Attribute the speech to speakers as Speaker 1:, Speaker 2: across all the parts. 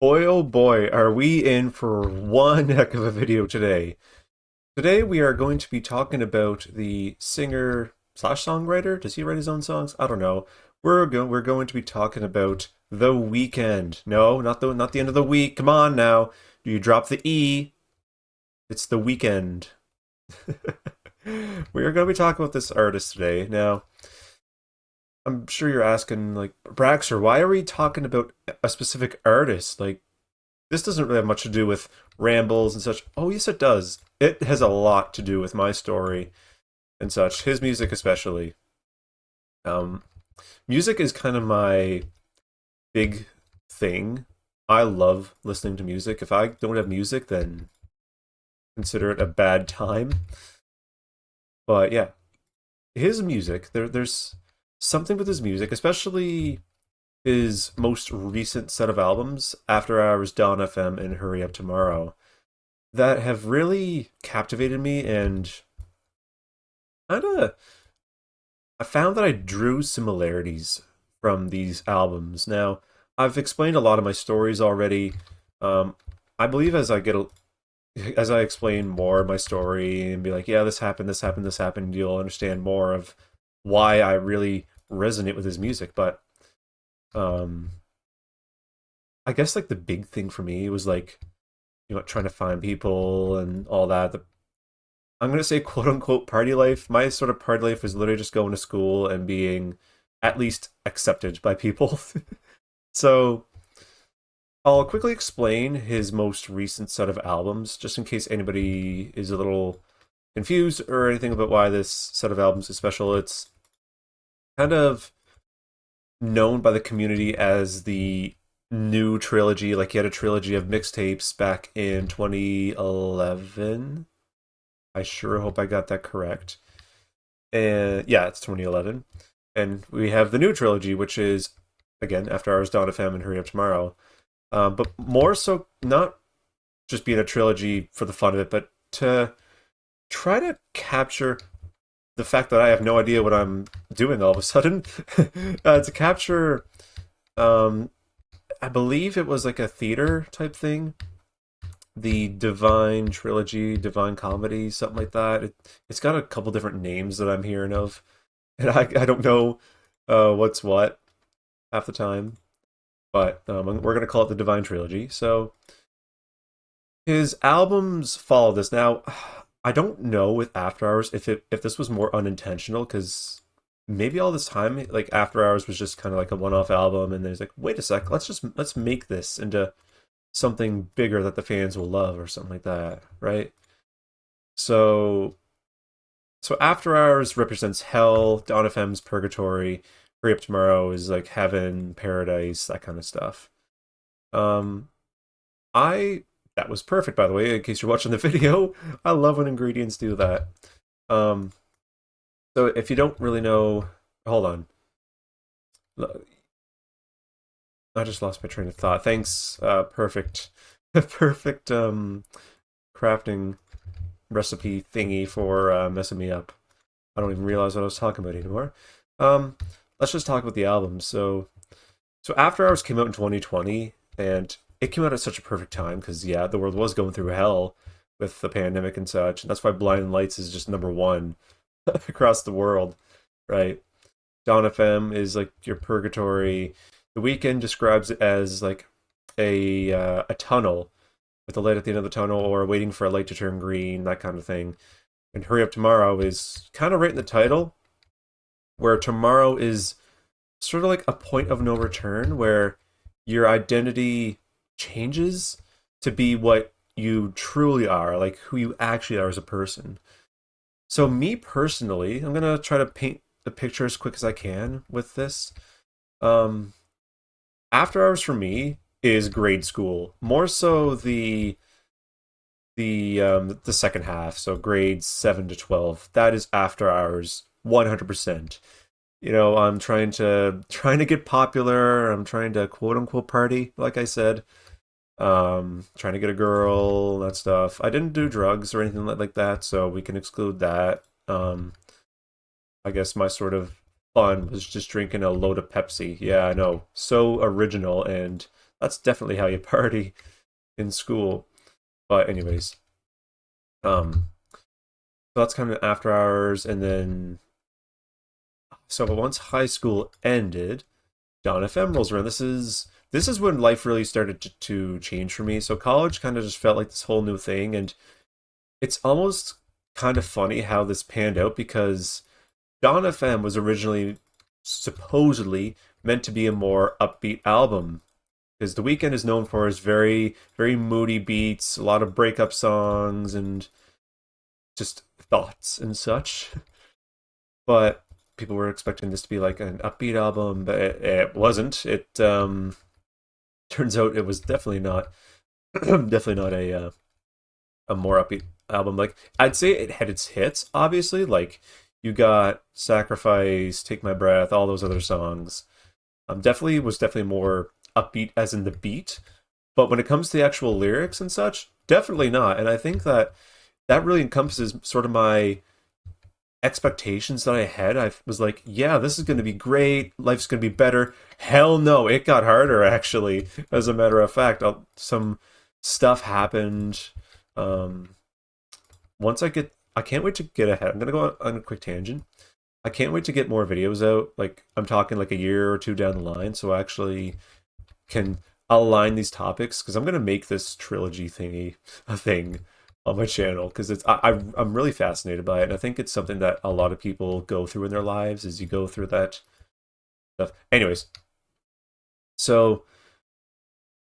Speaker 1: Boy, oh boy, are we in for one heck of a video today. Today we are going to be talking about the singer slash songwriter. Does he write his own songs? I don't know. We're going to be talking about The Weeknd. No, not the end of the week. Come on now. Do you drop the E? It's The Weeknd. We are going to be talking about this artist today. Now, I'm sure you're asking, like, Braxer, why are we talking about a specific artist? Like, this doesn't really have much to do with Rambles and such. Oh, yes, it does. It has a lot to do with my story and such, his music especially. Um, Music is kind of my big thing. I love listening to music. If I don't have music, then consider it a bad time. But yeah, his music, there's something with his music, especially his most recent set of albums, After Hours, Dawn FM, and Hurry Up Tomorrow, that have really captivated me and kind of I found that I drew similarities from these albums. Now, I've explained a lot of my stories already. I believe as I explain more of my story and be like, yeah, this happened, this happened, this happened, you'll understand more of why I really resonate with his music. But um, I guess like the big thing for me was like, trying to find people and all that. I'm gonna say quote unquote party life. My sort of party life is literally just going to school and being at least accepted by people. So I'll quickly explain his most recent set of albums, just in case anybody is a little confused or anything about why this set of albums is special. It's kind of known by the community as the new trilogy. Like he had a trilogy of mixtapes back in 2011. I sure hope I got that correct. And yeah, it's 2011. And we have the new trilogy, which is, again, After Hours, Dawn of FM, and Hurry Up Tomorrow. But more so, not just being a trilogy for the fun of it, but to try to capture the fact that I have no idea what I'm doing all of a sudden. To capture, I believe it was like a theater type thing, the Divine Trilogy, Divine Comedy, something like that. It's got a couple different names that I'm hearing of, and I don't know what's what half the time, but we're gonna call it the Divine Trilogy. So his albums follow this. Now, I don't know with After Hours if this was more unintentional because maybe all this time like After Hours was just kind of like a one-off album, and there's like, wait a sec, let's make this into something bigger that the fans will love or something like that, right? So After Hours represents hell, Dawn FM's purgatory, Hurry Up Tomorrow is like heaven, paradise, that kind of stuff. Um I That was perfect, by the way, in case you're watching the video. I love when ingredients do that. Um so if you don't really know, hold on. I just lost my train of thought. Thanks, perfect perfect crafting recipe thingy for messing me up. I don't even realize what I was talking about anymore. Um, let's just talk about the album. So After Hours came out in 2020, and it came out at such a perfect time because yeah, the world was going through hell with the pandemic and such, and that's why Blinding Lights is just number one across the world, right? Dawn FM is like your purgatory. The Weeknd describes it as like a tunnel with a light at the end of the tunnel or waiting for a light to turn green, that kind of thing. And Hurry Up Tomorrow is kind of right in the title, where tomorrow is sort of like a point of no return where your identity changes to be what you truly are, like who you actually are as a person. So, me personally, I'm going to try to paint the picture as quick as I can with this. Um, After Hours for me is grade school, more so the second half, so grades 7 to 12. That is After Hours, 100%. I'm trying to get popular. I'm trying to quote unquote party, like I said. Trying to get a girl, that stuff. I didn't do drugs or anything like that, so we can exclude that. I guess my sort of fun was just drinking a load of Pepsi. Yeah, I know. So original, and that's definitely how you party in school. But anyways, um, so that's kind of after hours, and then so once high school ended, Dawn FM rolls around. This is when life really started to change for me. So college kind of just felt like this whole new thing, and it's almost kind of funny how this panned out because Dawn FM was originally supposedly meant to be a more upbeat album because The Weeknd is known for his very, very moody beats, a lot of breakup songs, and just thoughts and such. But people were expecting this to be like an upbeat album, but it wasn't. It turns out it was definitely not, definitely not a more upbeat album. Like I'd say it had its hits, obviously. Like you got Sacrifice, Take My Breath, all those other songs. Definitely was definitely more upbeat as in the beat. But when it comes to the actual lyrics and such, definitely not. And I think that that really encompasses sort of my expectations that I had. I was like, yeah, this is going to be great. Life's going to be better. Hell no, it got harder actually. As a matter of fact, some stuff happened. Um, I can't wait to get ahead. I'm going to go on a quick tangent. I can't wait to get more videos out. Like I'm talking like a year or two down the line, so I actually can align these topics because I'm going to make this trilogy thingy a thing on my channel because I'm really fascinated by it, and I think it's something that a lot of people go through in their lives as you go through that stuff. Anyways, so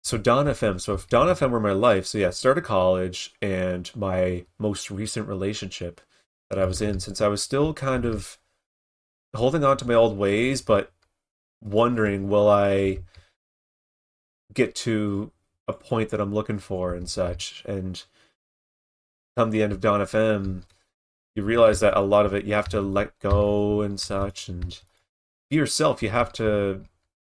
Speaker 1: Dawn FM. So if Dawn FM were my life, so yeah, started college and my most recent relationship that I was in, since I was still kind of holding on to my old ways, but wondering will I get to a point that I'm looking for and such. And come the end of Dawn FM, you realize that a lot of it you have to let go and such, and be yourself. You have to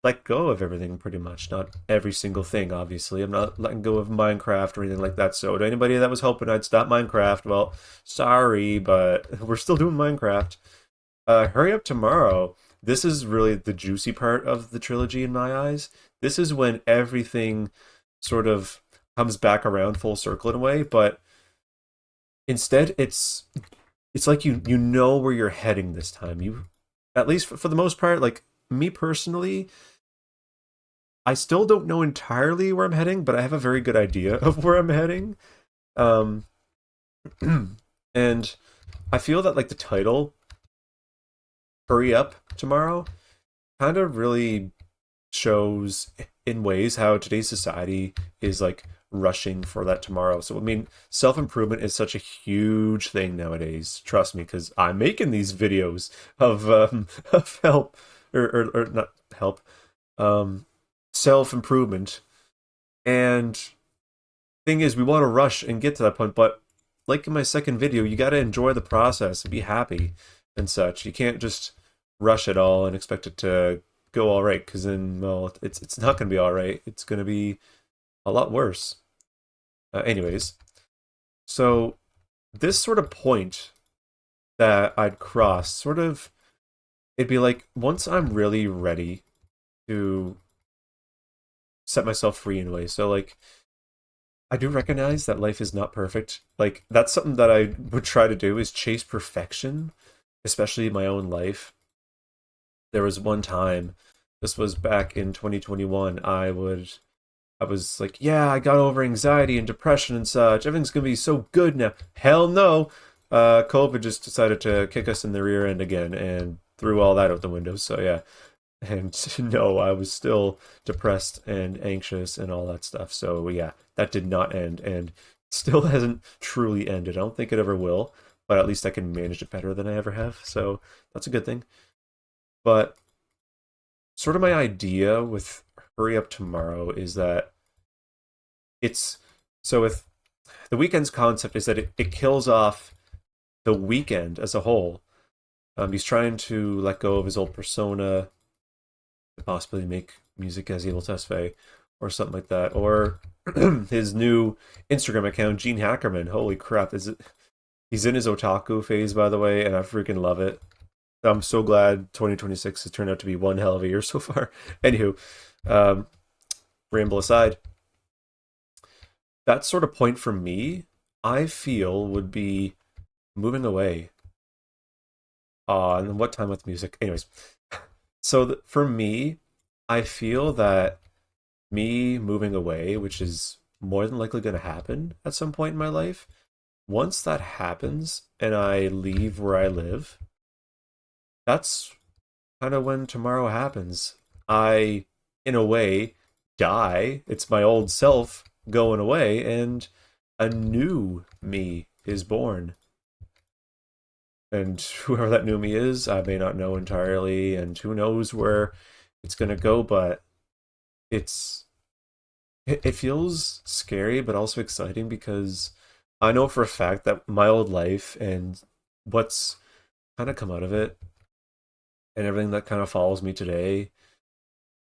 Speaker 1: let go of everything pretty much. Not every single thing, obviously. I'm not letting go of Minecraft or anything like that. So to anybody that was hoping I'd stop Minecraft, well, sorry, but we're still doing Minecraft. Hurry up tomorrow. This is really the juicy part of the trilogy in my eyes. This is when everything sort of comes back around full circle in a way, but instead it's like you know where you're heading this time. You at least for the most part, like me personally, I still don't know entirely where I'm heading, but I have a very good idea of where I'm heading. Um and I feel that like the title Hurry Up Tomorrow kind of really shows in ways how today's society is like rushing for that tomorrow. So I mean, self-improvement is such a huge thing nowadays. Trust me, because I'm making these videos of of help or not help, um self-improvement. And thing is, we want to rush and get to that point, but like in my second video, you got to enjoy the process and be happy and such. You can't just rush it all and expect it to go all right, because then, well, it's not going to be all right. It's going to be a lot worse. Anyways, so this sort of point that I'd cross, sort of, it'd be like once I'm really ready to set myself free in a way. So like I do recognize that life is not perfect. Like that's something that I would try to do is chase perfection, especially in my own life. There was one time, this was back in 2021, I was like, yeah, I got over anxiety and depression and such. Everything's gonna be so good now. Hell no. COVID just decided to kick us in the rear end again and threw all that out the window. So yeah. And no, I was still depressed and anxious and all that stuff. So yeah, that did not end and still hasn't truly ended. I don't think it ever will, but at least I can manage it better than I ever have. So that's a good thing. But sort of my idea with Hurry Up Tomorrow is that it's so with the Weeknd's concept is that it kills off the Weeknd as a whole. He's trying to let go of his old persona, to possibly make music as Evil Tesfaye or something like that, or his new Instagram account, Gene Hackerman. Holy crap! Is it? He's in his otaku phase, by the way, and I freaking love it. I'm so glad 2026 has turned out to be one hell of a year so far. Anywho, um, ramble aside, that sort of point for me, I feel would be moving away. And what time with music? Anyways, so for me, I feel that me moving away, which is more than likely going to happen at some point in my life, once that happens and I leave where I live, that's kind of when tomorrow happens. I, in a way, die. It's my old self going away, and a new me is born. And whoever that new me is, I may not know entirely, and who knows where it's gonna go, but it's it feels scary but also exciting because I know for a fact that my old life and what's kind of come out of it and everything that kind of follows me today,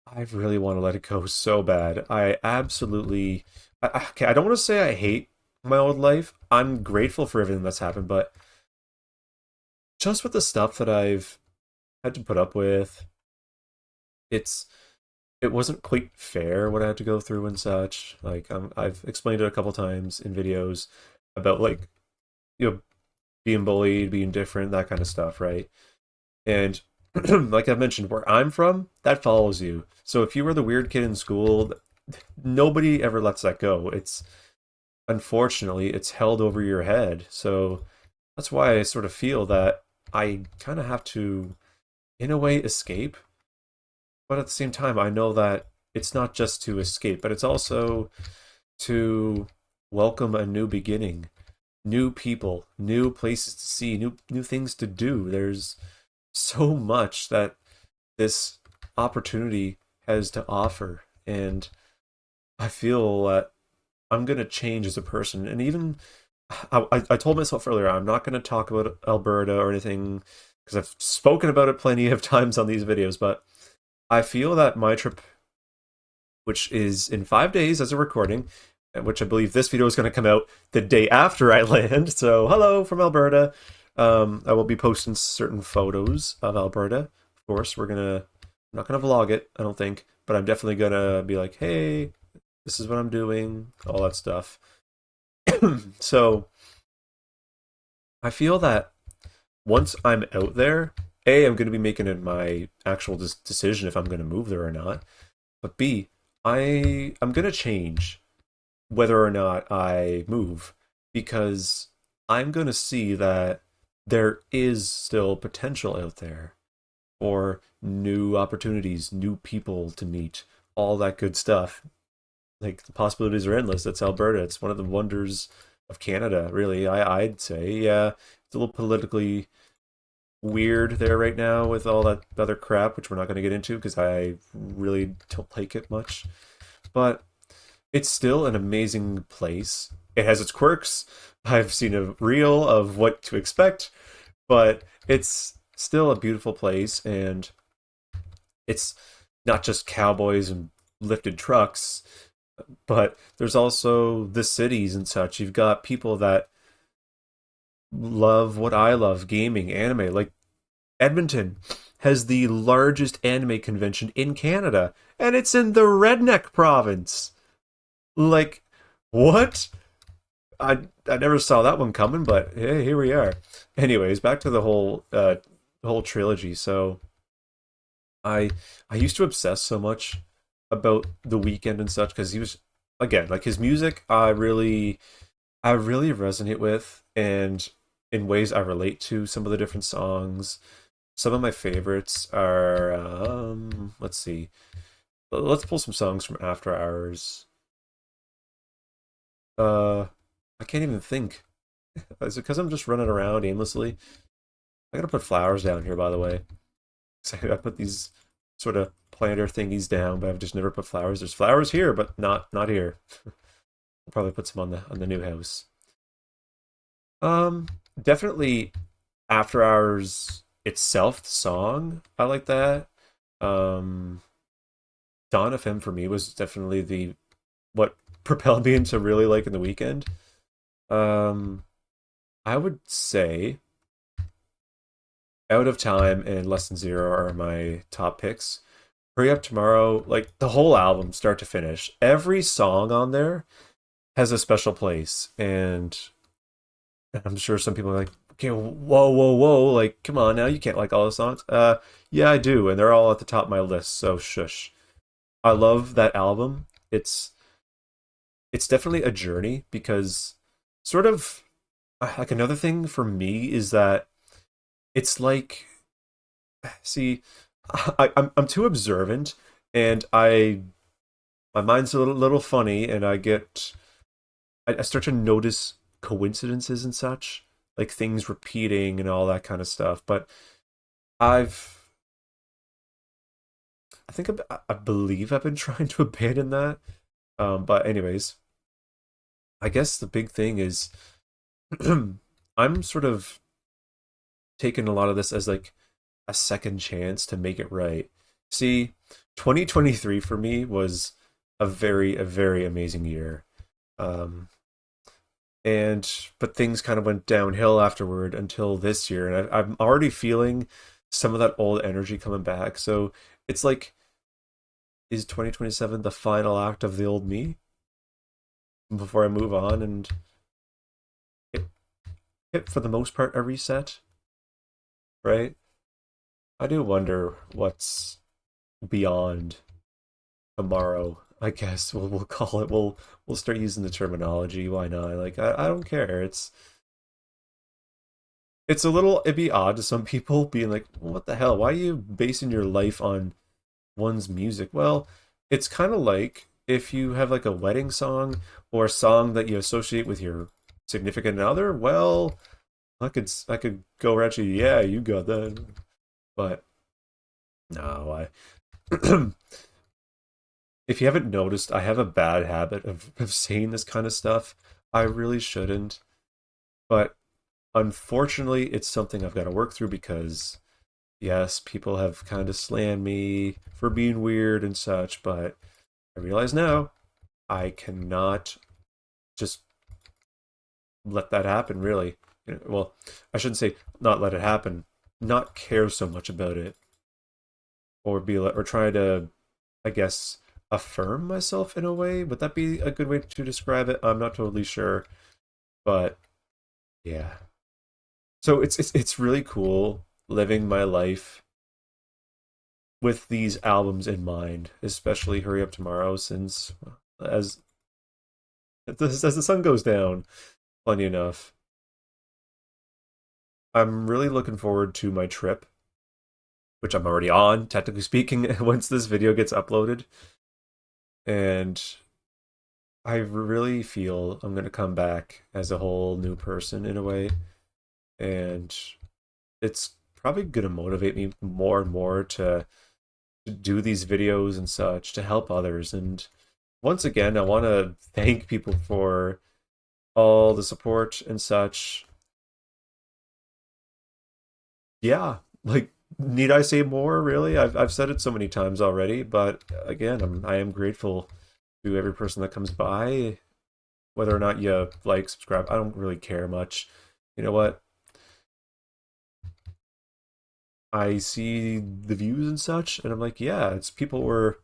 Speaker 1: I really want to let it go so bad. I absolutely okay, I don't want to say I hate my old life. I'm grateful for everything that's happened, but just with the stuff that I've had to put up with, it's it wasn't quite fair what I had to go through and such. Like I've explained it a couple times in videos about like you know being bullied, being different, that kind of stuff, right? And like I mentioned, where I'm from, that follows you. So if you were the weird kid in school, nobody ever lets that go. It's unfortunately it's held over your head. So that's why I sort of feel that I kind of have to, in a way, escape. But at the same time, I know that it's not just to escape, but it's also to welcome a new beginning, new people, new places to see, new things to do. There's so much that this opportunity has to offer, and I feel that I'm gonna change as a person. And even I told myself earlier I'm not gonna talk about Alberta or anything because I've spoken about it plenty of times on these videos, but I feel that my trip, which is in 5 days as a recording, which I believe this video is going to come out the day after I land. So, hello from Alberta. I will be posting certain photos of Alberta. Of course, I'm not gonna vlog it, I don't think, but I'm definitely gonna be like, hey, this is what I'm doing, all that stuff. So, I feel that once I'm out there, A, I'm going to be making it my actual decision if I'm going to move there or not. But B, I'm gonna change whether or not I move because I'm gonna see that there is still potential out there for new opportunities, new people to meet, all that good stuff. Like the possibilities are endless. That's Alberta. It's one of the wonders of Canada, really. I'd say, yeah, it's a little politically weird there right now with all that other crap, which we're not going to get into because I really don't like it much. But it's still an amazing place. It has its quirks. I've seen a reel of what to expect, but it's still a beautiful place, and it's not just cowboys and lifted trucks, but there's also the cities and such. You've got people that love what I love, gaming, anime. Like Edmonton has the largest anime convention in Canada, and it's in the Redneck province. Like, what? I never saw that one coming, but hey, here we are. Anyways, back to the whole trilogy. So I I used to obsess so much about the Weekend and such because he was again like his music. I really resonate with, and in ways I relate to some of the different songs. Some of my favorites are let's see, let's pull some songs from After Hours. Uh, I can't even think. Is it because I'm just running around aimlessly? I gotta put flowers down here, by the way. So I put these sort of planter thingies down, but I've just never put flowers. There's flowers here, but not here. I'll probably put some on the new house. Um, Definitely After Hours itself, the song. I like that. Um, Dawn FM for me was definitely the what propelled me into really liking the Weekend. Um, I would say Out of Time and Less Than Zero are my top picks. Hurry Up Tomorrow, like the whole album, start to finish, every song on there has a special place. And I'm sure some people are like, okay, whoa, whoa, whoa, like, come on now, you can't like all the songs. Yeah, I do, and they're all at the top of my list, so shush. I love that album. It's definitely a journey because sort of like another thing for me is that it's like, see, I'm too observant, and I my mind's a little funny, and I start to notice coincidences and such, like things repeating and all that kind of stuff. But I've I think I believe I've been trying to abandon that. But anyways, I guess the big thing is I'm sort of taking a lot of this as like a second chance to make it right. See, 2023 for me was a very amazing year. Um, and but things kind of went downhill afterward until this year, and I'm already feeling some of that old energy coming back. So it's like, is 2027 the final act of the old me before I move on and hit, hit for the most part a reset, right? I do wonder what's beyond tomorrow. I guess we'll call it. We'll start using the terminology. Why not? Like I don't care. It's a little, it'd be odd to some people being like, what the hell? Why are you basing your life on one's music? Well, it's kind of like if you have like a wedding song or a song that you associate with your significant other. Well, I could go right to, yeah, you got that. But no, I if you haven't noticed, I have a bad habit of saying this kind of stuff. I really shouldn't, but unfortunately, it's something I've got to work through because yes, people have kind of slammed me for being weird and such, but I realize now I cannot just let that happen, really. Well, I shouldn't say not let it happen, not care so much about it, or try to, I guess, affirm myself in a way. Would that be a good way to describe it? I'm not totally sure, but yeah. So it's really cool living my life with these albums in mind, especially Hurry Up Tomorrow, since as as the sun goes down, funny enough, I'm really looking forward to my trip, which I'm already on, technically speaking, once this video gets uploaded. And I really feel I'm going to come back as a whole new person in a way. And it's probably going to motivate me more and more to do these videos and such to help others. And once again, I want to thank people for all the support and such. Yeah, like, need I say more, really? I've said it so many times already, but again, I am grateful to every person that comes by, whether or not you like, subscribe. I don't really care much. You know what? I see the views and such, and I'm like, yeah, it's people were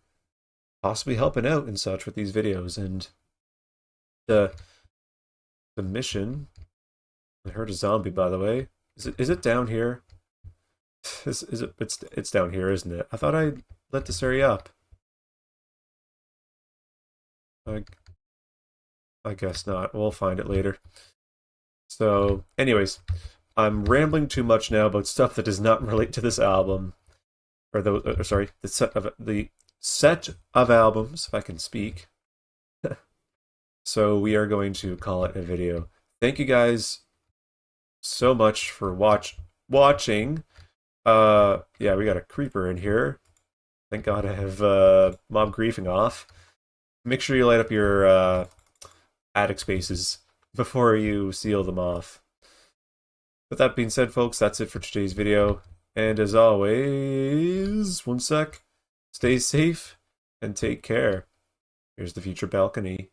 Speaker 1: possibly helping out and such with these videos. And the the mission. I heard a zombie, by the way. Is it down here? Is it? It's down here, isn't it? I thought I let this area up. I I guess not. We'll find it later. So, anyways, I'm rambling too much now about stuff that does not relate to this album, or sorry, the set of albums, if I can speak. So we are going to call it a video. Thank you guys so much for watching. Yeah, we got a creeper in here. Thank God I have mob griefing off. Make sure you light up your attic spaces before you seal them off. With that being said, folks, that's it for today's video. And as always, one sec, stay safe and take care. Here's the future balcony.